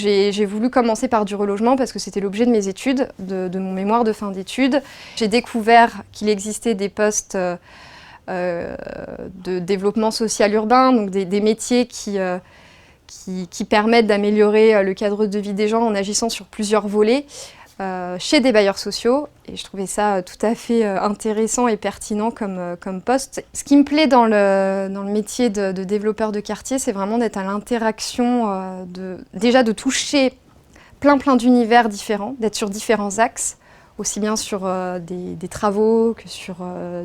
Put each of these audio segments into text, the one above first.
j'ai voulu commencer par du relogement parce que c'était l'objet de mes études, de mon mémoire de fin d'études. J'ai découvert qu'il existait des postes de développement social urbain, donc des métiers qui permettent d'améliorer le cadre de vie des gens en agissant sur plusieurs volets chez des bailleurs sociaux. Et je trouvais ça tout à fait intéressant et pertinent comme poste. Ce qui me plaît dans le métier de développeur de quartier, c'est vraiment d'être à l'interaction, déjà de toucher plein d'univers différents, d'être sur différents axes, aussi bien sur des travaux que sur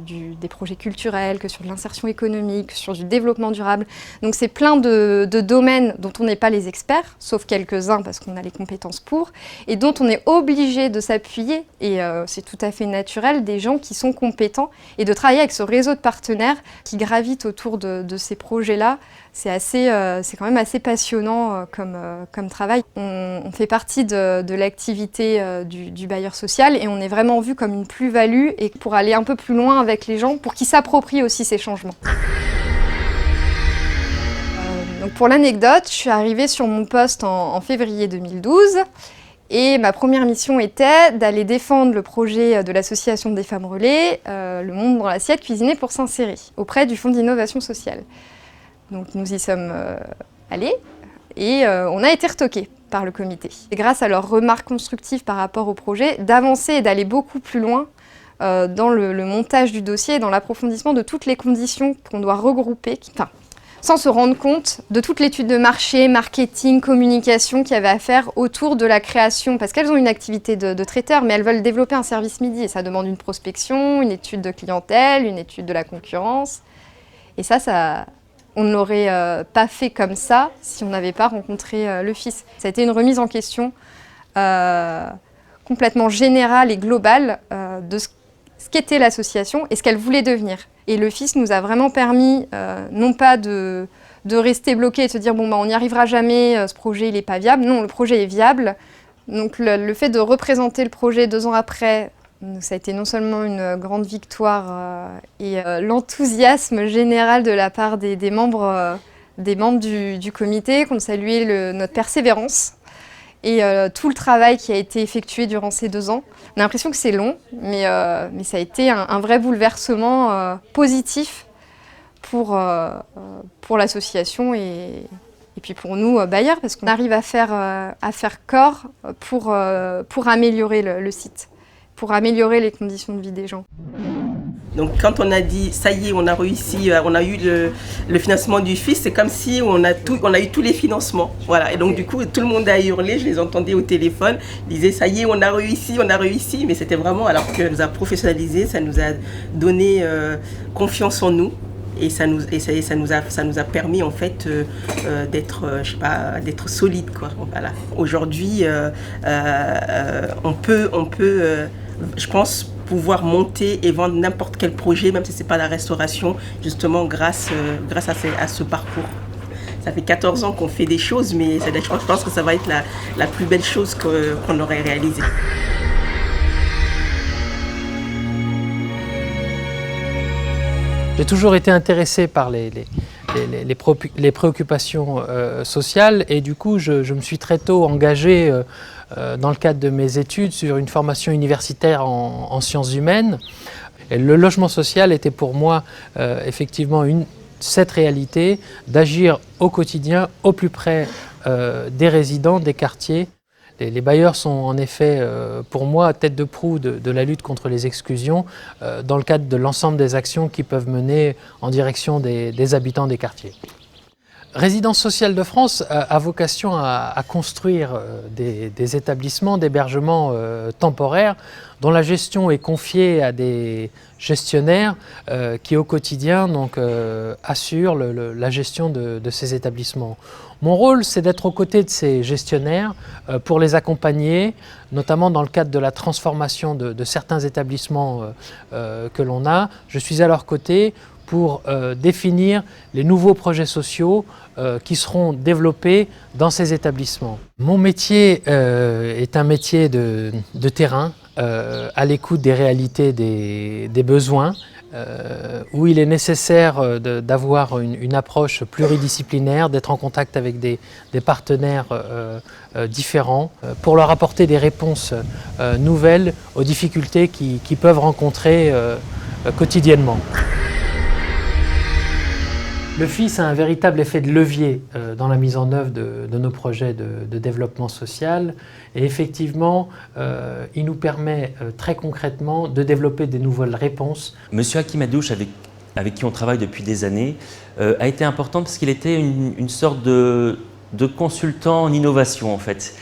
des projets culturels, que sur de l'insertion économique, que sur du développement durable. Donc c'est plein de domaines dont on n'est pas les experts, sauf quelques-uns parce qu'on a les compétences pour, et dont on est obligé de s'appuyer, et c'est tout à fait naturel, des gens qui sont compétents, et de travailler avec ce réseau de partenaires qui gravitent autour de ces projets-là. C'est quand même assez passionnant comme travail. On fait partie de l'activité du bailleur social et on est vraiment vu comme une plus-value et pour aller un peu plus loin avec les gens, pour qu'ils s'approprient aussi ces changements. Donc pour l'anecdote, je suis arrivée sur mon poste en février 2012 et ma première mission était d'aller défendre le projet de l'association des femmes relais, Le Monde dans l'assiette, cuisiner pour s'insérer, auprès du Fonds d'innovation sociale. Donc nous y sommes allés et on a été retoqués par le comité. Et grâce à leurs remarques constructives par rapport au projet, d'avancer et d'aller beaucoup plus loin dans le montage du dossier et dans l'approfondissement de toutes les conditions qu'on doit regrouper, sans se rendre compte de toute l'étude de marché, marketing, communication qu'il y avait à faire autour de la création, parce qu'elles ont une activité de traiteur, mais elles veulent développer un service midi et ça demande une prospection, une étude de clientèle, une étude de la concurrence. Et on ne l'aurait pas fait comme ça si on n'avait pas rencontré le FIS. Ça a été une remise en question complètement générale et globale de ce qu'était l'association et ce qu'elle voulait devenir. Et le FIS nous a vraiment permis, non pas de rester bloqué et de se dire « bon, on n'y arrivera jamais, ce projet il n'est pas viable ». Non, le projet est viable. Donc le fait de représenter le projet 2 ans après, ça a été non seulement une grande victoire et l'enthousiasme général de la part des membres du comité, qui ont salué notre persévérance et tout le travail qui a été effectué durant ces 2 ans. On a l'impression que c'est long, mais ça a été un vrai bouleversement positif pour l'association et puis pour nous, bailleurs, parce qu'on arrive à faire corps pour améliorer le site, pour améliorer les conditions de vie des gens. Donc quand on a dit ça y est, on a réussi, on a eu le financement du FIS, c'est comme si on a eu tous les financements. Voilà. Et donc du coup, tout le monde a hurlé, je les entendais au téléphone, ils disaient ça y est, on a réussi, mais c'était vraiment, alors que nous a professionnalisé, ça nous a donné confiance en nous. Et ça nous a permis en fait d'être solide, quoi. Voilà. Aujourd'hui, on peut je pense pouvoir monter et vendre n'importe quel projet, même si c'est pas la restauration, justement grâce à ce parcours. Ça fait 14 ans qu'on fait des choses, mais je pense que ça va être la plus belle chose qu'on aurait réalisée. J'ai toujours été intéressé par les préoccupations sociales et du coup je me suis très tôt engagé dans le cadre de mes études sur une formation universitaire en sciences humaines. Et le logement social était pour moi effectivement cette réalité d'agir au quotidien, au plus près des résidents, des quartiers. Les bailleurs sont en effet, pour moi, tête de proue de la lutte contre les exclusions dans le cadre de l'ensemble des actions qu'ils peuvent mener en direction des habitants des quartiers. Résidence sociale de France a vocation à construire des établissements d'hébergement temporaire dont la gestion est confiée à des gestionnaires qui au quotidien assurent la gestion de ces établissements. Mon rôle, c'est d'être aux côtés de ces gestionnaires pour les accompagner, notamment dans le cadre de la transformation de certains établissements que l'on a. Je suis à leur côté pour définir les nouveaux projets sociaux qui seront développés dans ces établissements. Mon métier est un métier de terrain, à l'écoute des réalités des besoins où il est nécessaire d'avoir une approche pluridisciplinaire, d'être en contact avec des partenaires différents pour leur apporter des réponses nouvelles aux difficultés qu'ils peuvent rencontrer quotidiennement. Le FIS a un véritable effet de levier dans la mise en œuvre de nos projets de développement social et effectivement, il nous permet très concrètement de développer des nouvelles réponses. Monsieur Hakim Hadouche, avec qui on travaille depuis des années, a été important parce qu'il était une sorte de consultant en innovation en fait.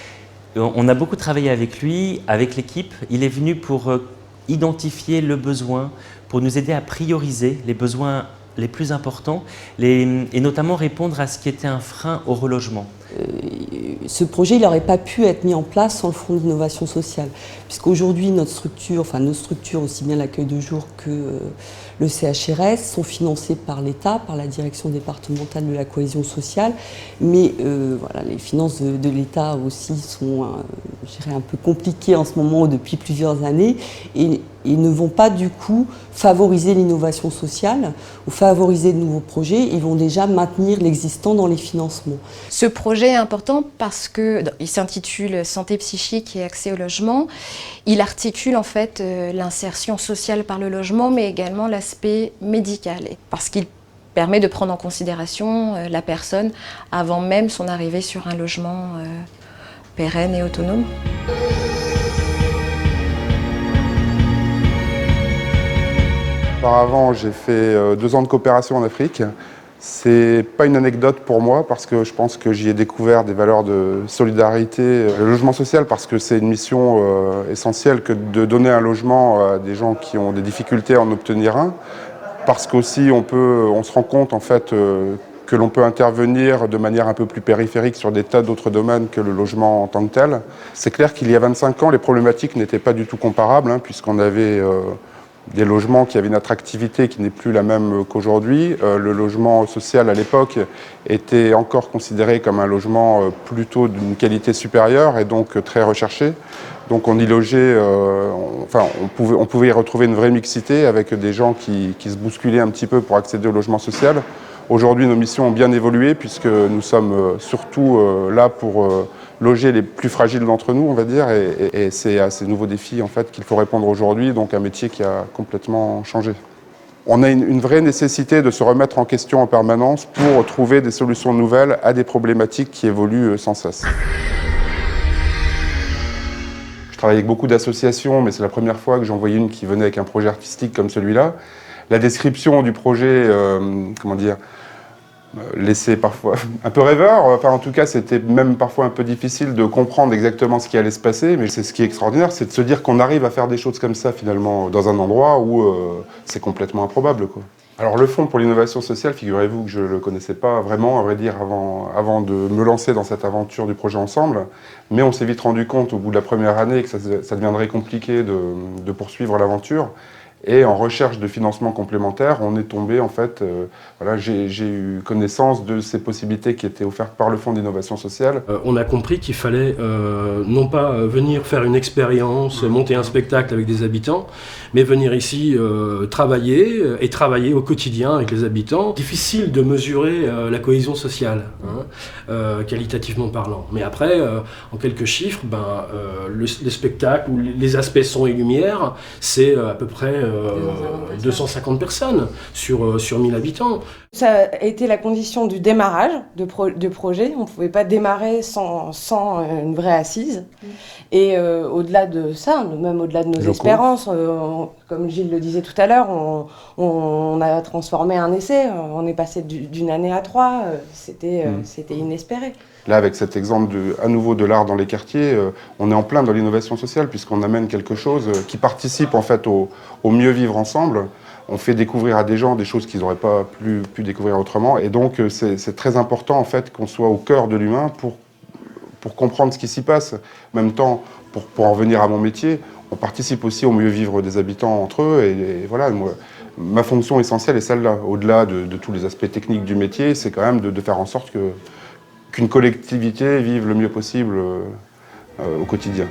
On a beaucoup travaillé avec lui, avec l'équipe. Il est venu pour identifier le besoin, pour nous aider à prioriser les besoins les plus importants et notamment répondre à ce qui était un frein au relogement. Ce projet il n'aurait pas pu être mis en place sans le Fonds d'innovation sociale, puisqu'aujourd'hui nos structures, aussi bien l'accueil de jour que le CHRS, sont financées par l'État, par la direction départementale de la cohésion sociale, mais voilà, les finances de l'État aussi sont je dirais un peu compliquées en ce moment depuis plusieurs années et ne vont pas du coup favoriser l'innovation sociale ou favoriser de nouveaux projets, ils vont déjà maintenir l'existant dans les financements. Ce projet est important parce qu'il s'intitule Santé psychique et accès au logement. Il articule en fait l'insertion sociale par le logement mais également l'aspect médical parce qu'il permet de prendre en considération la personne avant même son arrivée sur un logement pérenne et autonome. Auparavant, j'ai fait 2 ans de coopération en Afrique. C'est pas une anecdote pour moi parce que je pense que j'y ai découvert des valeurs de solidarité. Le logement social parce que c'est une mission essentielle que de donner un logement à des gens qui ont des difficultés à en obtenir un. Parce qu'aussi on se rend compte en fait que l'on peut intervenir de manière un peu plus périphérique sur des tas d'autres domaines que le logement en tant que tel. C'est clair qu'il y a 25 ans, les problématiques n'étaient pas du tout comparables puisqu'on avait des logements qui avaient une attractivité qui n'est plus la même qu'aujourd'hui. Le logement social à l'époque était encore considéré comme un logement plutôt d'une qualité supérieure et donc très recherché. Donc on y logeait, on pouvait y retrouver une vraie mixité avec des gens qui se bousculaient un petit peu pour accéder au logement social. Aujourd'hui, nos missions ont bien évolué puisque nous sommes surtout là pour loger les plus fragiles d'entre nous, on va dire, et c'est à ces nouveaux défis en fait qu'il faut répondre aujourd'hui, donc un métier qui a complètement changé. On a une vraie nécessité de se remettre en question en permanence pour trouver des solutions nouvelles à des problématiques qui évoluent sans cesse. Je travaille avec beaucoup d'associations, mais c'est la première fois que j'en voyais une qui venait avec un projet artistique comme celui-là. La description du projet, laissait parfois un peu rêveur. Enfin, en tout cas, c'était même parfois un peu difficile de comprendre exactement ce qui allait se passer. Mais c'est ce qui est extraordinaire, c'est de se dire qu'on arrive à faire des choses comme ça, finalement, dans un endroit où c'est complètement improbable, quoi. Alors, le Fonds pour l'innovation sociale, figurez-vous que je ne le connaissais pas vraiment, à vrai dire, avant de me lancer dans cette aventure du projet ensemble. Mais on s'est vite rendu compte, au bout de la première année, que ça deviendrait compliqué de poursuivre l'aventure. Et en recherche de financement complémentaire, on est tombé, en fait, j'ai eu connaissance de ces possibilités qui étaient offertes par le Fonds d'innovation sociale. On a compris qu'il fallait non pas venir faire une expérience, monter un spectacle avec des habitants, mais venir ici travailler au quotidien avec les habitants. Difficile de mesurer la cohésion sociale, qualitativement parlant. Mais après, en quelques chiffres, le spectacle ou les aspects son et lumière, c'est à peu près 250 personnes sur 1000 habitants. Ça a été la condition du démarrage de projet. On ne pouvait pas démarrer sans une vraie assise. Et au-delà de ça, même au-delà de nos espérances, comme Gilles le disait tout à l'heure, on a transformé un essai. On est passé d'une année à 3. C'était inespéré. Là, avec cet exemple à nouveau de l'art dans les quartiers, on est en plein dans l'innovation sociale puisqu'on amène quelque chose qui participe en fait au mieux vivre ensemble. On fait découvrir à des gens des choses qu'ils n'auraient pas pu découvrir autrement. Et donc, c'est très important en fait qu'on soit au cœur de l'humain pour comprendre ce qui s'y passe. En même temps, pour en revenir à mon métier, on participe aussi au mieux vivre des habitants entre eux. Et voilà, ma fonction essentielle est celle-là. Au-delà de tous les aspects techniques du métier, c'est quand même de faire en sorte qu'une collectivité vive le mieux possible au quotidien.